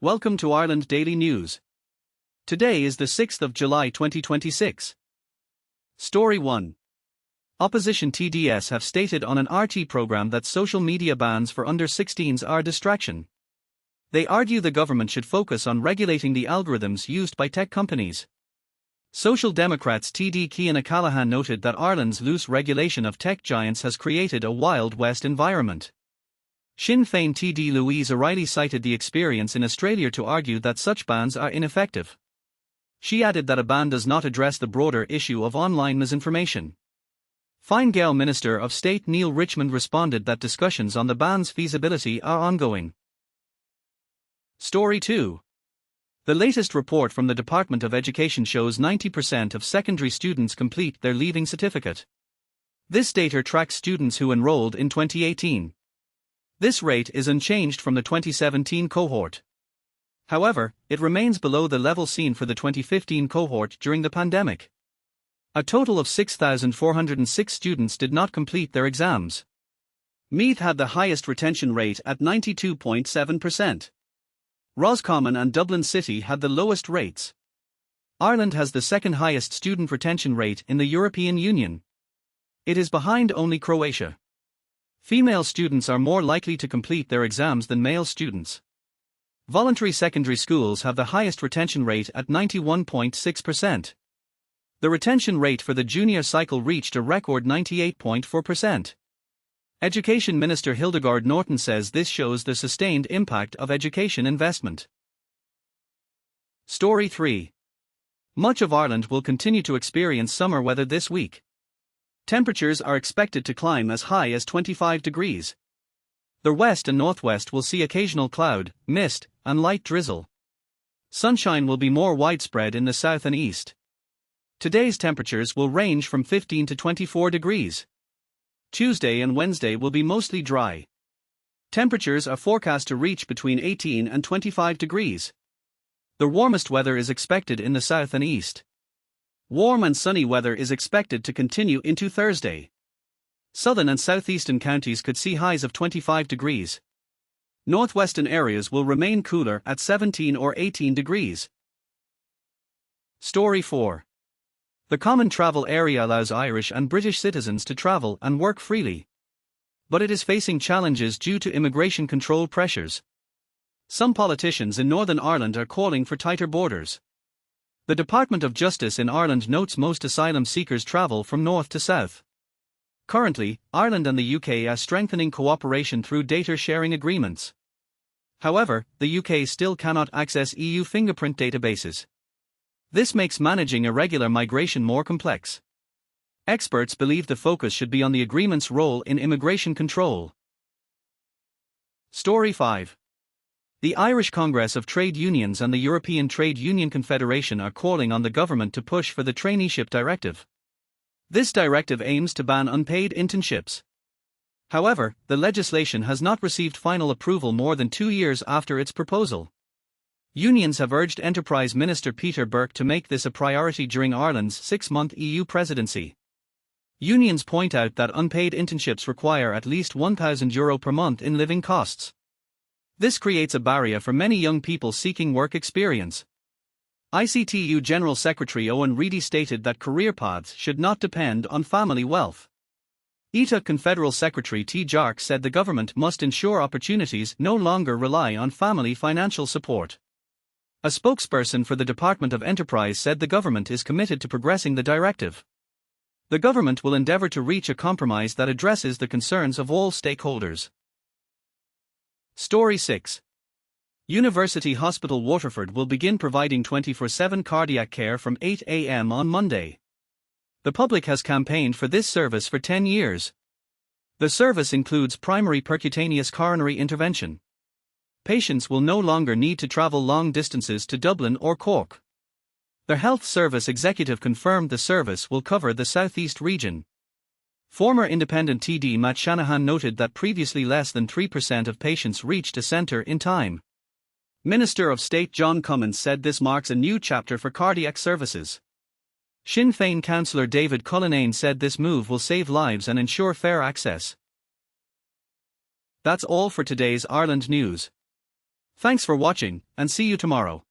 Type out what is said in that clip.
Welcome to Ireland Daily News. Today is the 6th of July 2026. Story 1. Opposition TDs have stated on an RT program that social media bans for under 16s are a distraction. They argue the government should focus on regulating the algorithms used by tech companies. Social Democrats TD Cian O'Callaghan noted that Ireland's loose regulation of tech giants has created a Wild West environment. Sinn Féin TD Louise O'Reilly cited the experience in Australia to argue that such bans are ineffective. She added that a ban does not address the broader issue of online misinformation. Fine Gael Minister of State Neil Richmond responded that discussions on the ban's feasibility are ongoing. Story 2. The latest report from the Department of Education shows 90% of secondary students complete their Leaving Certificate. This data tracks students who enrolled in 2018. This rate is unchanged from the 2017 cohort. However, it remains below the level seen for the 2015 cohort during the pandemic. A total of 6,406 students did not complete their exams. Meath had the highest retention rate at 92.7%. Roscommon and Dublin City had the lowest rates. Ireland has the second highest student retention rate in the European Union. It is behind only Croatia. Female students are more likely to complete their exams than male students. Voluntary secondary schools have the highest retention rate at 91.6%. The retention rate for the junior cycle reached a record 98.4%. Education Minister Hildegard Norton says this shows the sustained impact of education investment. Story 3. Much of Ireland will continue to experience summer weather this week. Temperatures are expected to climb as high as 25 degrees. The west and northwest will see occasional cloud, mist, and light drizzle. Sunshine will be more widespread in the south and east. Today's temperatures will range from 15 to 24 degrees. Tuesday and Wednesday will be mostly dry. Temperatures are forecast to reach between 18 and 25 degrees. The warmest weather is expected in the south and east. Warm and sunny weather is expected to continue into Thursday. Southern and southeastern counties could see highs of 25 degrees. Northwestern areas will remain cooler at 17 or 18 degrees. Story 4. The Common Travel Area allows Irish and British citizens to travel and work freely. But it is facing challenges due to immigration control pressures. Some politicians in Northern Ireland are calling for tighter borders. The Department of Justice in Ireland notes most asylum seekers travel from north to south. Currently, Ireland and the UK are strengthening cooperation through data sharing agreements. However, the UK still cannot access EU fingerprint databases. This makes managing irregular migration more complex. Experts believe the focus should be on the agreement's role in immigration control. Story 5. The Irish Congress of Trade Unions and the European Trade Union Confederation are calling on the government to push for the Traineeship Directive. This directive aims to ban unpaid internships. However, the legislation has not received final approval more than 2 years after its proposal. Unions have urged Enterprise Minister Peter Burke to make this a priority during Ireland's 6-month EU presidency. Unions point out that unpaid internships require at least €1,000 per month in living costs. This creates a barrier for many young people seeking work experience. ICTU General Secretary Owen Reedy stated that career paths should not depend on family wealth. ETA Confederal Secretary T. Jark said the government must ensure opportunities no longer rely on family financial support. A spokesperson for the Department of Enterprise said the government is committed to progressing the directive. The government will endeavour to reach a compromise that addresses the concerns of all stakeholders. Story 6. University Hospital Waterford will begin providing 24/7 cardiac care from 8 a.m. on Monday. The public has campaigned for this service for 10 years. The service includes primary percutaneous coronary intervention. Patients will no longer need to travel long distances to Dublin or Cork. The Health Service Executive confirmed the service will cover the southeast region. Former independent TD Matt Shanahan noted that previously less than 3% of patients reached a centre in time. Minister of State John Cummins said this marks a new chapter for cardiac services. Sinn Féin councillor David Cullinane said this move will save lives and ensure fair access. That's all for today's Ireland news. Thanks for watching, and see you tomorrow.